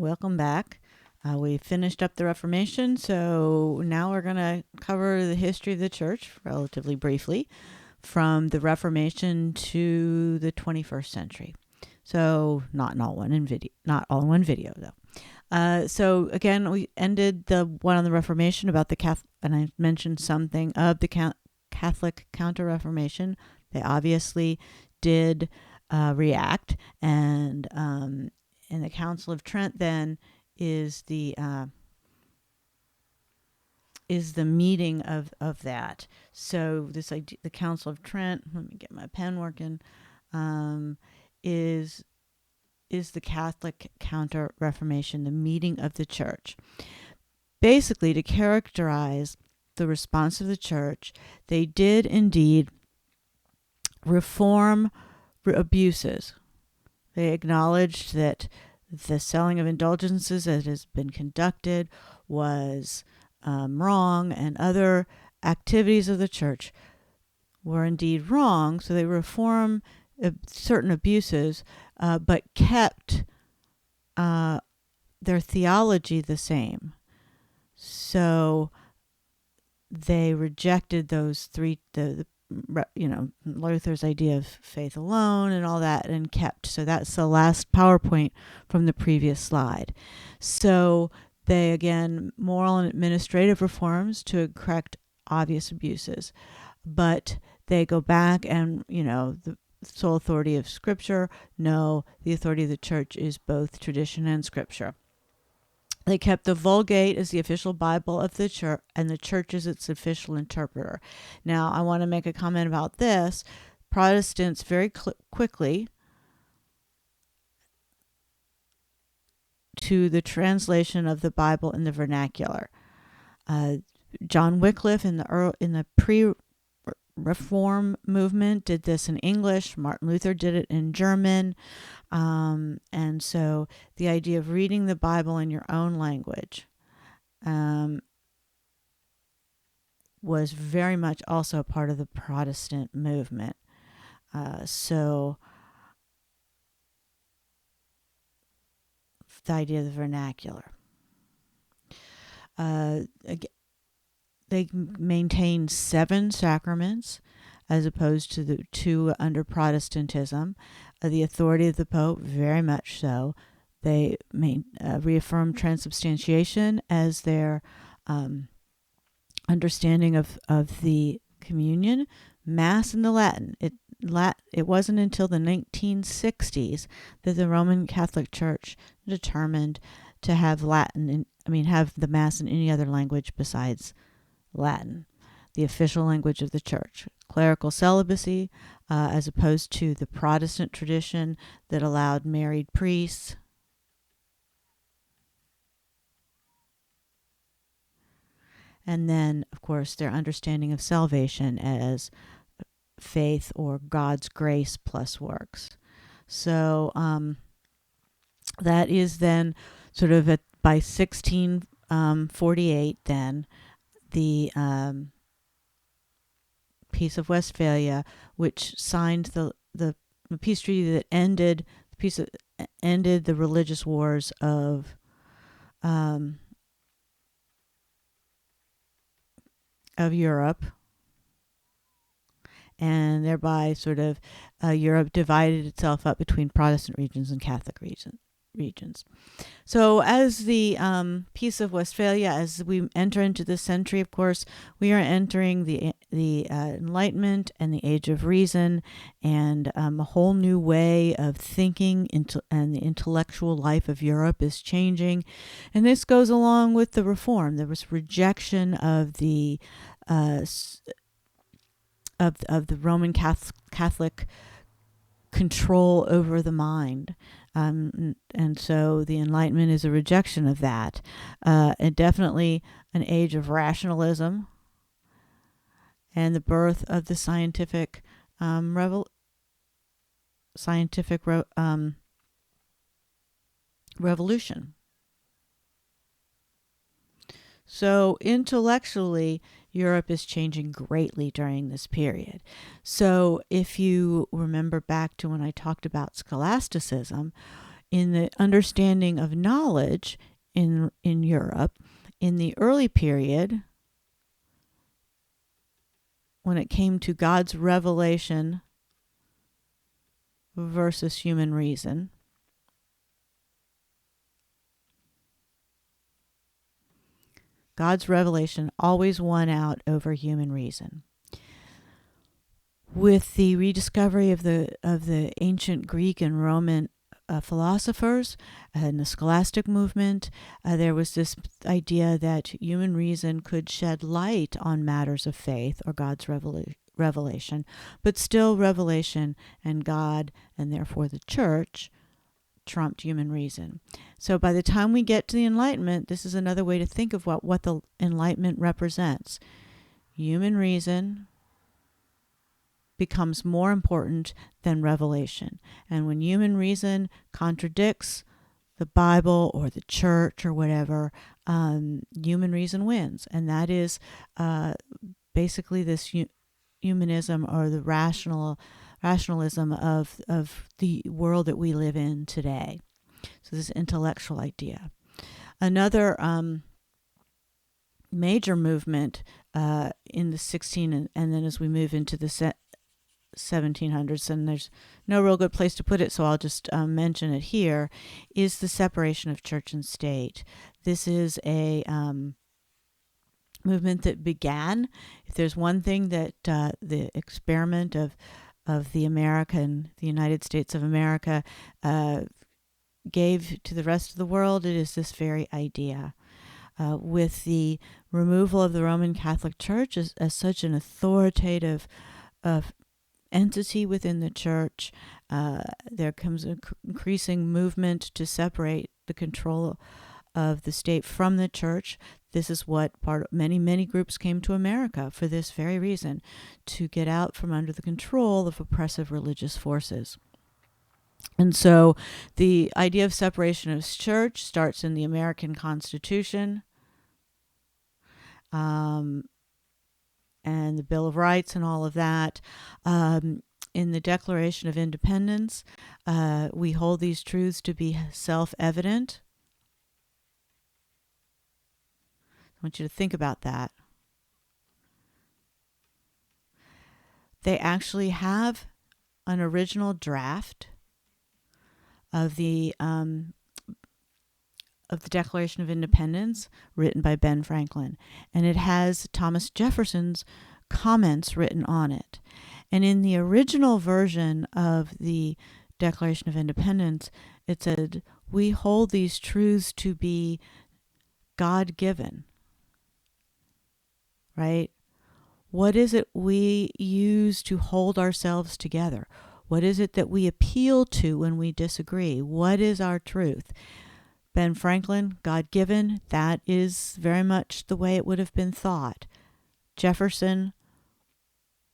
Welcome back. We finished up the Reformation, so now we're going to cover the history of the church relatively briefly from the Reformation to the 21st century. So not all in one video though. So again, we ended the one on the Reformation about the Catholic, and I mentioned something of the Catholic Counter-Reformation. They obviously did react, and in the Council of Trent then is the meeting of that. So this idea, the Council of Trent. Let me get my pen working. Is the Catholic Counter-Reformation, the meeting of the church, basically to characterize the response of the church. They did indeed reform abuses. They acknowledged that the selling of indulgences that has been conducted was wrong, and other activities of the church were indeed wrong. So they reform certain abuses, but kept their theology the same. So they rejected those three, Luther's idea of faith alone and all that, and kept. So that's the last PowerPoint from the previous slide. So they, again, moral and administrative reforms to correct obvious abuses. But they go back and, the sole authority of Scripture. No, the authority of the church is both tradition and Scripture. They kept the Vulgate as the official Bible of the church, and the church as its official interpreter. Now, I want to make a comment about this. Protestants very quickly to the translation of the Bible in the vernacular. John Wycliffe in the pre-Reform movement did this in English. Martin Luther did it in German. And so the idea of reading the Bible in your own language was very much also a part of the Protestant movement. So the idea of the vernacular. They maintain 7 sacraments as opposed to the 2 under Protestantism. The authority of the Pope, very much so. They reaffirm transubstantiation as their understanding of the communion. Mass in the Latin. It wasn't until the 1960s that the Roman Catholic Church determined to have have the Mass in any other language besides Latin, the official language of the church. Clerical celibacy, as opposed to the Protestant tradition that allowed married priests. And then, of course, their understanding of salvation as faith or God's grace plus works. So that is then sort of by 1648 then, the Peace of Westphalia, which signed the peace treaty that ended the religious wars of Europe, and thereby sort of Europe divided itself up between Protestant regions and Catholic regions. So as the Peace of Westphalia, as we enter into this century, of course, we are entering the Enlightenment and the Age of Reason, and a whole new way of thinking and the intellectual life of Europe is changing. And this goes along with the Reform. There was rejection of the of the Roman Catholic control over the mind. And so the Enlightenment is a rejection of that. And definitely an age of rationalism and the birth of the scientific revolution. So intellectually, Europe is changing greatly during this period. So if you remember back to when I talked about scholasticism, in the understanding of knowledge in Europe, in the early period, when it came to God's revelation versus human reason, God's revelation always won out over human reason. With the rediscovery of the ancient Greek and Roman philosophers and the scholastic movement, there was this idea that human reason could shed light on matters of faith or God's revelation, but still revelation and God, and therefore the church, trumped human reason. So by the time we get to the Enlightenment, this is another way to think of what the Enlightenment represents. Human reason becomes more important than revelation. And when human reason contradicts the Bible or the church or whatever, human reason wins. And that is basically this humanism or the rationalism of the world that we live in today. So this intellectual idea. Another major movement in the 16 and then as we move into the 1700s, and there's no real good place to put it, so I'll just mention it here, is the separation of church and state. This is a movement that began, if there's one thing that the experiment of the United States of America gave to the rest of the world, it is this very idea. With the removal of the Roman Catholic Church as such an authoritative entity within the church, there comes an increasing movement to separate the control of the state from the church. This is what many groups came to America for this very reason, to get out from under the control of oppressive religious forces. And so the idea of separation of church starts in the American Constitution, and the Bill of Rights and all of that. In the Declaration of Independence, we hold these truths to be self-evident. I want you to think about that. They actually have an original draft of the Declaration of Independence written by Ben Franklin, and it has Thomas Jefferson's comments written on it. And in the original version of the Declaration of Independence, it said, "We hold these truths to be God-given." Right? What is it we use to hold ourselves together? What is it that we appeal to when we disagree? What is our truth? Ben Franklin, God-given, that is very much the way it would have been thought. Jefferson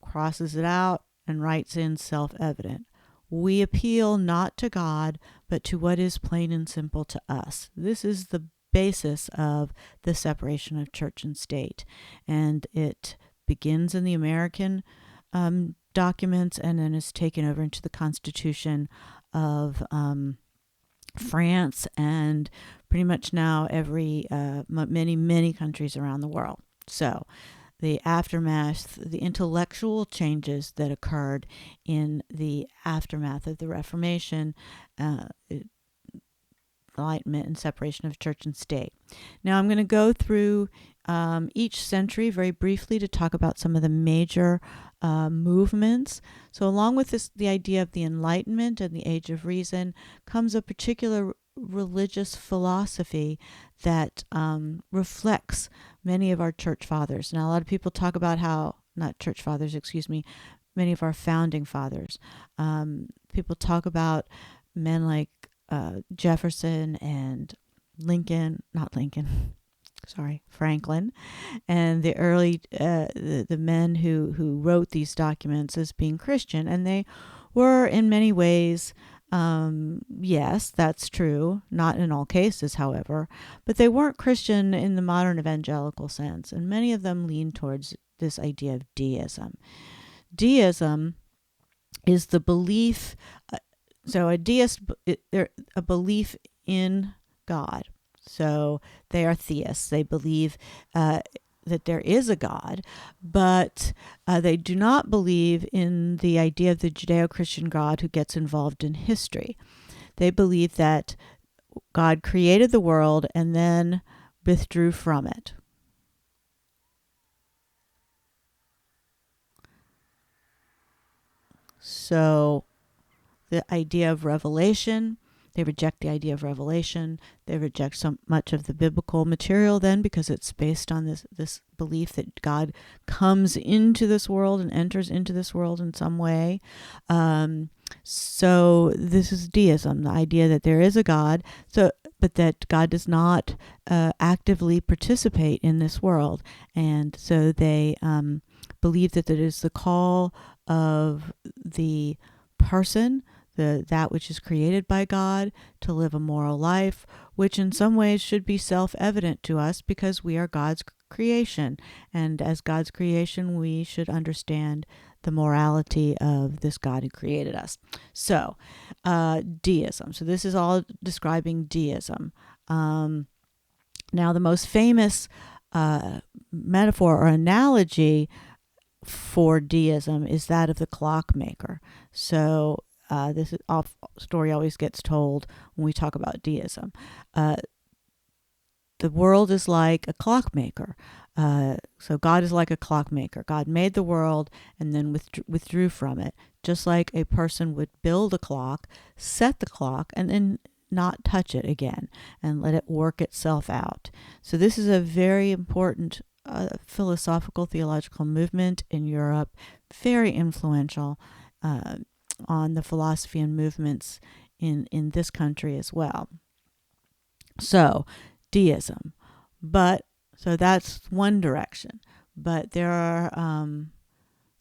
crosses it out and writes in self-evident. We appeal not to God, but to what is plain and simple to us. This is the basis of the separation of church and state. And it begins in the American documents and then is taken over into the Constitution of France and pretty much now many countries around the world. So the aftermath, the intellectual changes that occurred in the aftermath of the Reformation, Enlightenment and separation of church and state. Now I'm going to go through each century very briefly to talk about some of the major movements. So along with this, the idea of the Enlightenment and the Age of Reason comes a particular religious philosophy that reflects many of our church fathers. Now a lot of people talk about many of our founding fathers. People talk about men like Jefferson and Franklin, and the early the men who wrote these documents as being Christian, and they were in many ways, yes, that's true, not in all cases, however, but they weren't Christian in the modern evangelical sense, and many of them lean towards this idea of deism. Deism is the belief So a deist, they're a belief in God. So they are theists. They believe that there is a God, but they do not believe in the idea of the Judeo-Christian God who gets involved in history. They believe that God created the world and then withdrew from it. So the idea of revelation, they reject the idea of revelation. They reject so much of the biblical material then because it's based on this belief that God comes into this world and enters into this world in some way. So this is deism, the idea that there is a God, but that God does not actively participate in this world. And so they believe that it is the call of the person, that which is created by God, to live a moral life, which in some ways should be self-evident to us because we are God's creation. And as God's creation, we should understand the morality of this God who created us. So, deism. So this is all describing deism. Now, the most famous metaphor or analogy for deism is that of the clockmaker. So this story always gets told when we talk about deism. The world is like a clockmaker. So God is like a clockmaker. God made the world and then withdrew from it, just like a person would build a clock, set the clock, and then not touch it again and let it work itself out. So this is a very important philosophical, theological movement in Europe, very influential on the philosophy and movements in this country as well. So, deism. So that's one direction. But there are,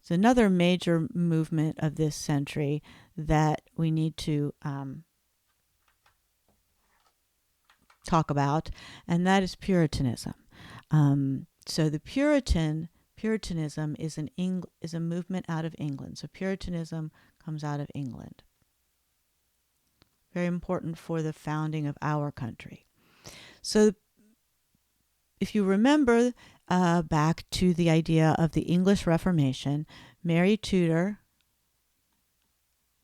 it's another major movement of this century that we need to talk about, and that is Puritanism. So the Puritanism is a movement out of England. So Puritanism comes out of England. Very important for the founding of our country. So if you remember back to the idea of the English Reformation, Mary Tudor,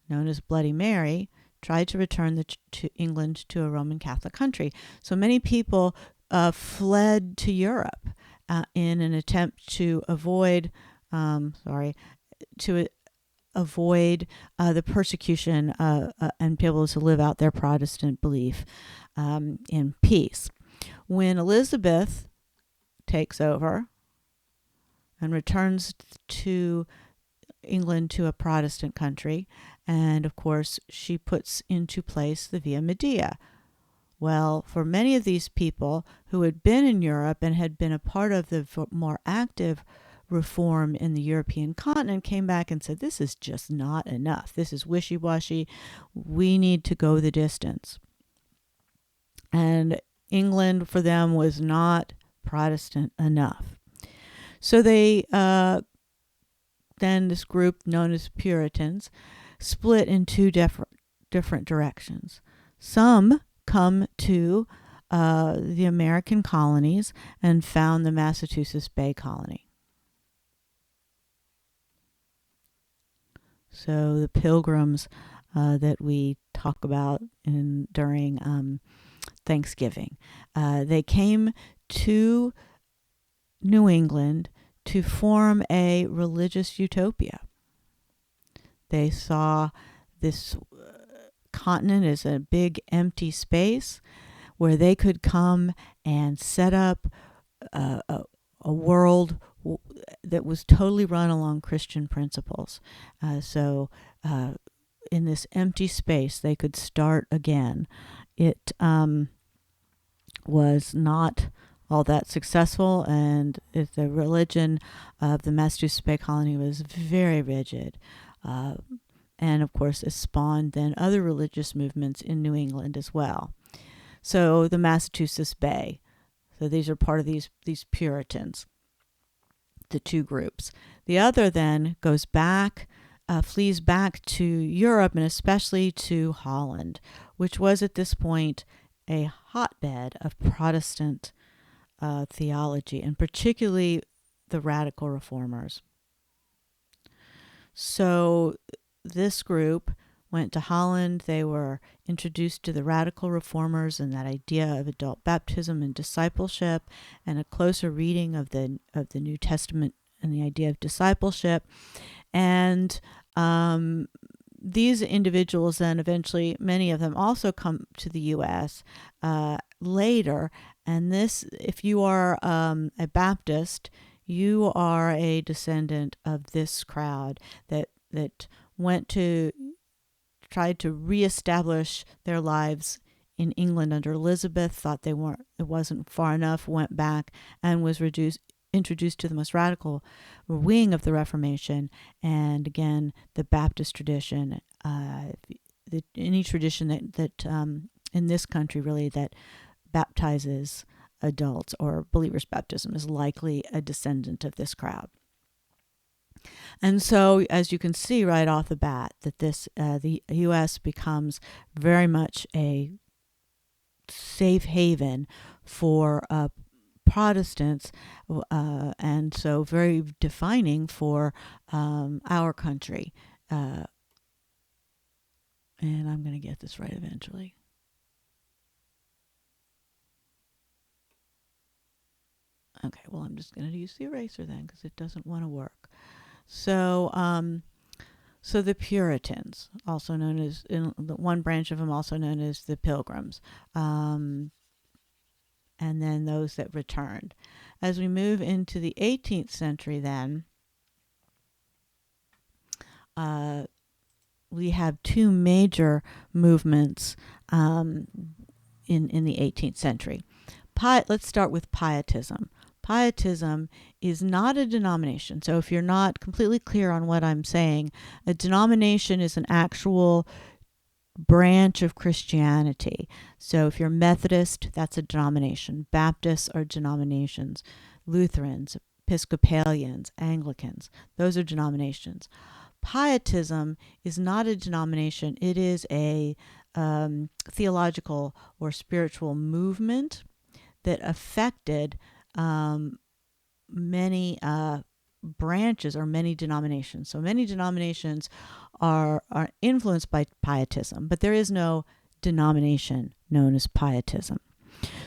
known as Bloody Mary, tried to return to England to a Roman Catholic country. So many people fled to Europe in an attempt to avoid the persecution and be able to live out their Protestant belief in peace. When Elizabeth takes over and returns to England, to a Protestant country, and of course she puts into place the Via Media. Well, for many of these people who had been in Europe and had been a part of the more active reform in the European continent, came back and said, this is just not enough. This is wishy-washy. We need to go the distance. And England for them was not Protestant enough. So they, then this group known as Puritans, split in two different directions. Some come to the American colonies and found the Massachusetts Bay Colony. So the Pilgrims that we talk about during Thanksgiving, they came to New England to form a religious utopia. They saw this continent as a big empty space where they could come and set up a world that was totally run along Christian principles. So in this empty space, they could start again. It was not all that successful, and the religion of the Massachusetts Bay Colony was very rigid. And of course, it spawned then other religious movements in New England as well. So the Massachusetts Bay. So these are part of these Puritans, the two groups. The other then goes back flees back to Europe and especially to Holland, which was at this point a hotbed of Protestant theology, and particularly the radical reformers. So this group went to Holland. They were introduced to the radical reformers and that idea of adult baptism and discipleship, and a closer reading of the New Testament and the idea of discipleship. And these individuals then eventually, many of them also come to the U.S. Later. And this, if you are a Baptist, you are a descendant of this crowd that went to tried to reestablish their lives in England under Elizabeth, thought it wasn't far enough, went back and was introduced to the most radical wing of the Reformation, and again the Baptist tradition, any tradition that in this country really that baptizes adults or believers' baptism is likely a descendant of this crowd. And so, as you can see right off the bat, that the U.S. becomes very much a safe haven for Protestants, and so very defining for our country. And I'm going to get this right eventually. Okay, well, I'm just going to use the eraser then because it doesn't want to work. So, so the Puritans, also known as, in one branch of them, also known as the Pilgrims, and then those that returned. As we move into the 18th century, then we have two major movements in the 18th century. Let's start with Pietism. Pietism is not a denomination. So if you're not completely clear on what I'm saying, a denomination is an actual branch of Christianity. So if you're Methodist, that's a denomination. Baptists are denominations. Lutherans, Episcopalians, Anglicans, those are denominations. Pietism is not a denomination. It is a theological or spiritual movement that affected many branches or many denominations. So many denominations are influenced by Pietism, but there is no denomination known as Pietism.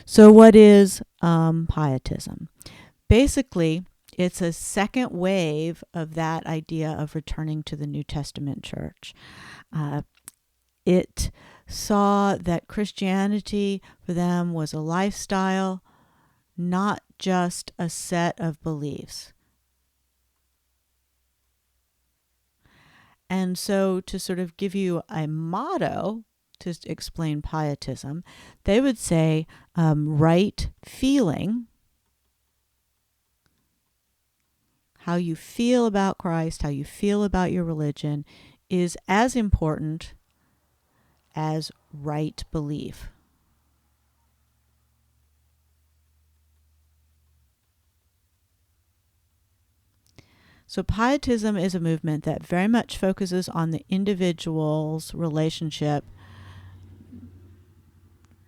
So what is Pietism? Basically, it's a second wave of that idea of returning to the New Testament church. It saw that Christianity for them was a lifestyle, not just a set of beliefs. And so to sort of give you a motto to explain Pietism, they would say right feeling, how you feel about Christ, how you feel about your religion, is as important as right belief. So Pietism is a movement that very much focuses on the individual's relationship.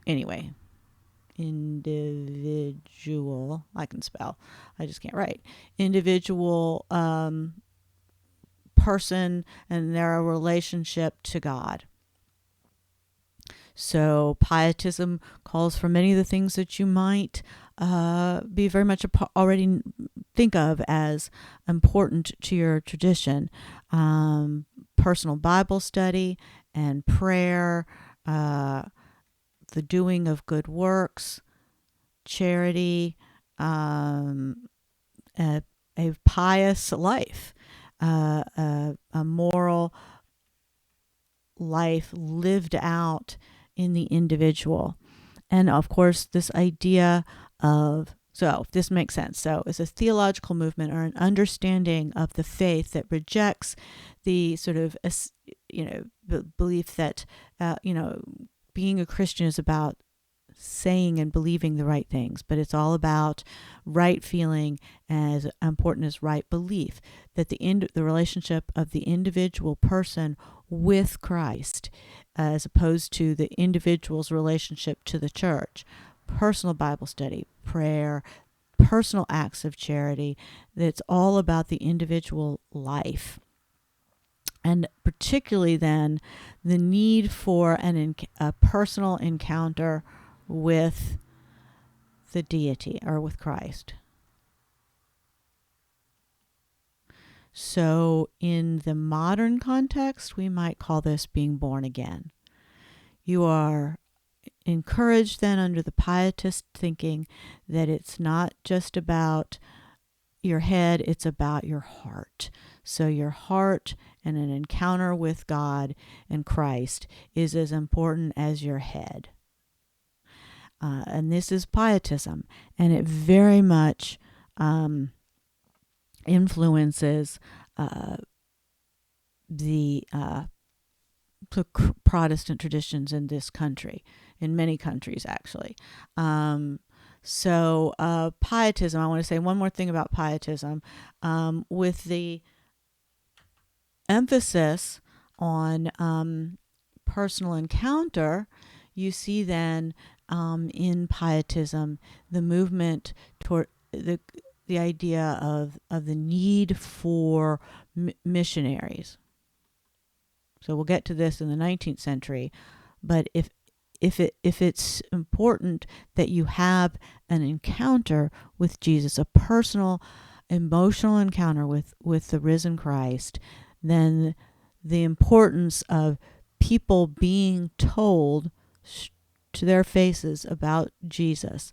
Anyway, individual, I can spell, I just can't write. Individual person and their relationship to God. So Pietism calls for many of the things that you might be very much already think of as important to your tradition. Personal Bible study and prayer, the doing of good works, charity, a pious life, a moral life lived out in the individual. And of course, this idea of, so if this makes sense. So it's a theological movement or an understanding of the faith that rejects the sort of, the belief that, being a Christian is about saying and believing the right things, but it's all about right feeling as important as right belief, that the relationship of the individual person with Christ, as opposed to the individual's relationship to the church. Personal Bible study, prayer, personal acts of charity, that's all about the individual life. And particularly then, the need for a personal encounter with the deity or with Christ. So in the modern context, we might call this being born again. You are encouraged then under the pietist thinking that it's not just about your head, it's about your heart. So your heart and an encounter with God and Christ is as important as your head. And this is pietism, and it very much influences the Protestant traditions in this country, in many countries actually. So pietism, I want to say one more thing about pietism, with the emphasis on personal encounter. You see then in pietism the movement toward the idea of the need for missionaries. So we'll get to this in the 19th century, but if it's important that you have an encounter with Jesus, a personal, emotional encounter with the risen Christ, then the importance of people being told to their faces about Jesus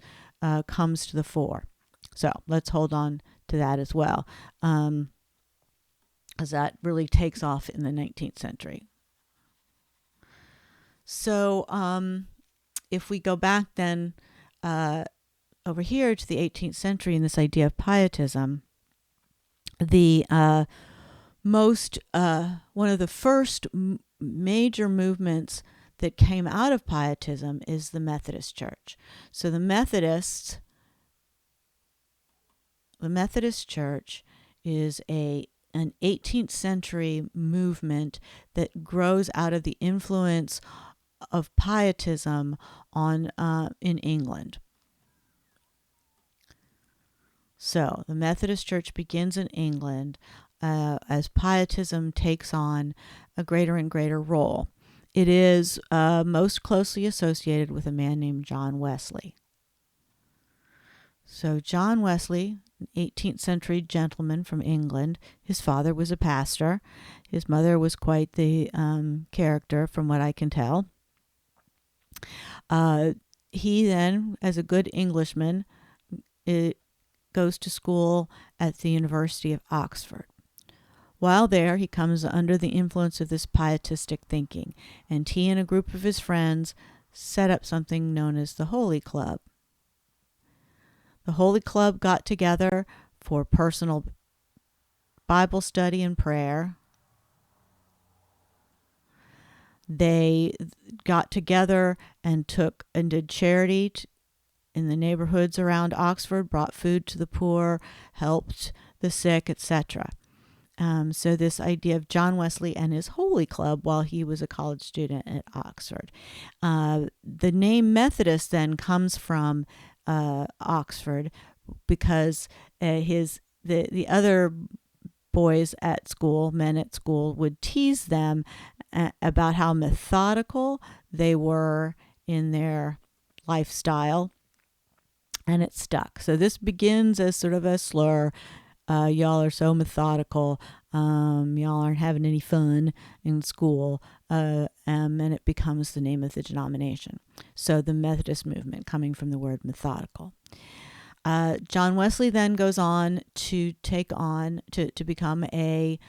comes to the fore. So let's hold on to that as well, as that really takes off in the 19th century. So if we go back then over here to the 18th century and this idea of pietism, the one of the first major movements that came out of pietism is the Methodist Church. So the Methodist Church is an 18th century movement that grows out of the influence of pietism in England. So the Methodist Church begins in England as pietism takes on a greater and greater role. It is most closely associated with a man named John Wesley. So John Wesley, an 18th century gentleman from England, his father was a pastor. His mother was quite the character, from what I can tell. He then, as a good Englishman, goes to school at the University of Oxford. While there, he comes under the influence of this pietistic thinking, and he and a group of his friends set up something known as the Holy Club. The Holy Club got together for personal Bible study and prayer. They got together and did charity in the neighborhoods around Oxford, brought food to the poor, helped the sick, etc. So this idea of John Wesley and his Holy Club while he was a college student at Oxford. The name Methodist then comes from Oxford because the other boys at school, men at school, would tease them about how methodical they were in their lifestyle, and it stuck. So this begins as sort of a slur. Y'all are so methodical. Y'all aren't having any fun in school. And it becomes the name of the denomination. So the Methodist movement, coming from the word methodical. John Wesley then goes on to to become a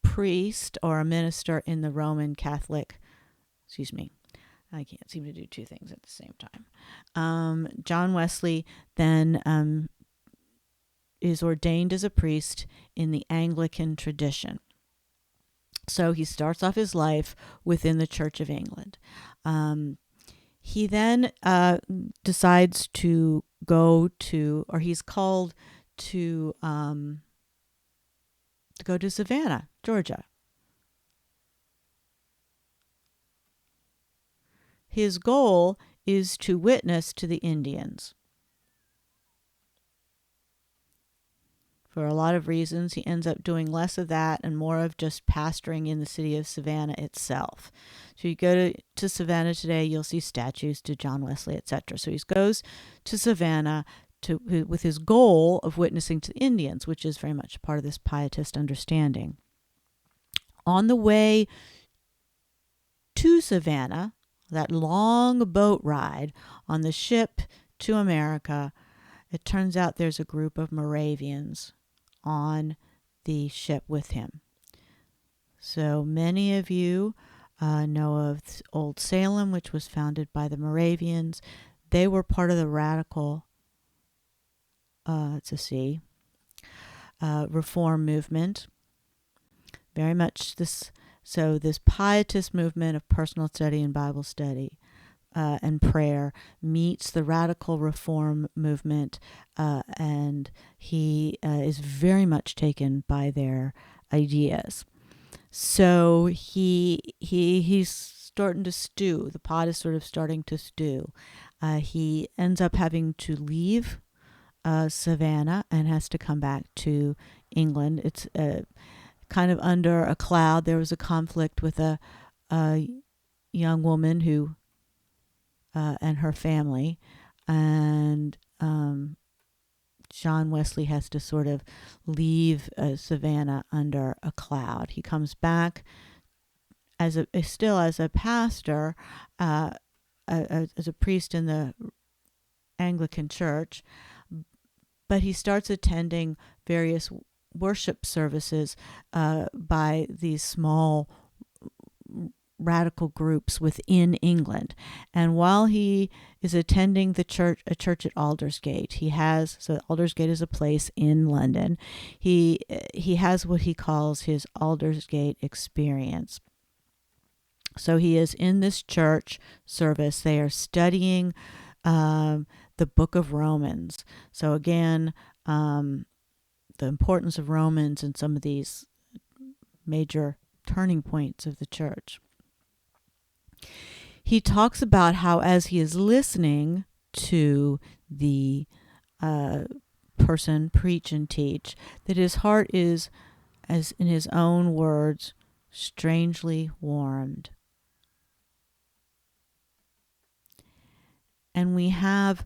priest or a minister in the Roman Catholic. I can't seem to do two things at the same time. John Wesley then is ordained as a priest in the Anglican tradition. So he starts off his life within the Church of England. He then decides to go to, or he's called to go to Savannah, Georgia. His goal is to witness to the Indians. For a lot of reasons, he ends up doing less of that and more of just pastoring in the city of Savannah itself. So you go to Savannah today, you'll see statues to John Wesley, etc. So he goes to Savannah with his goal of witnessing to the Indians, which is very much part of this pietist understanding. On the way to Savannah, that long boat ride on the ship to America, it turns out there's a group of Moravians on the ship with him. So many of you know of Old Salem, which was founded by the Moravians. They were part of the radical, reform movement. Very much this pietist movement of personal study and Bible study and prayer meets the radical reform movement, and he is very much taken by their ideas. So he's starting to stew. The pot is sort of starting to stew. He ends up having to leave Savannah and has to come back to England. It's kind of under a cloud. There was a conflict with a young woman who and her family, and John Wesley has to sort of leave Savannah under a cloud. He comes back still as a pastor, as a priest in the Anglican Church, but he starts attending various worship services by these small radical groups within England. And while he is attending a church at Aldersgate, Aldersgate is a place in London. He has what he calls his Aldersgate experience. So he is in this church service. They are studying the book of Romans. So again, the importance of Romans and some of these major turning points of the church. He talks about how, as he is listening to the person preach and teach, that his heart is, as in his own words, strangely warmed. And we have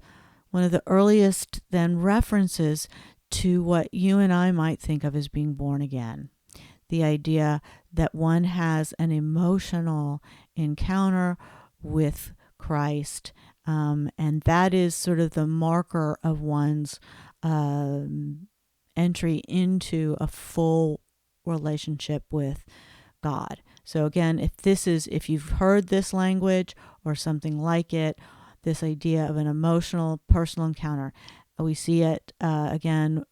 one of the earliest then references to what you and I might think of as being born again. The idea that one has an emotional encounter with Christ, and that is sort of the marker of one's entry into a full relationship with God. So again, if you've heard this language or something like it, this idea of an emotional, personal encounter, we see it again,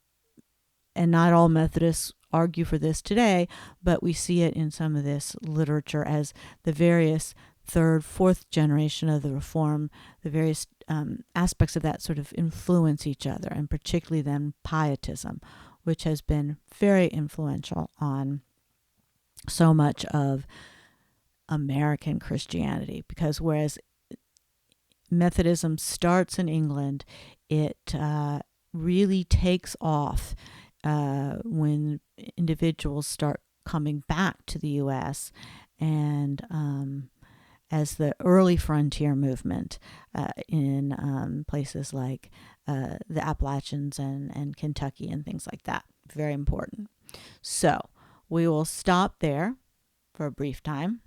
and not all Methodists argue for this today, but we see it in some of this literature as the various third, fourth generation of the Reform, the various aspects of that sort of influence each other, and particularly then Pietism, which has been very influential on so much of American Christianity. Because whereas Methodism starts in England, it really takes off when individuals start coming back to the U.S. and as the early frontier movement in places like the Appalachians and Kentucky and things like that. Very important. So we will stop there for a brief time.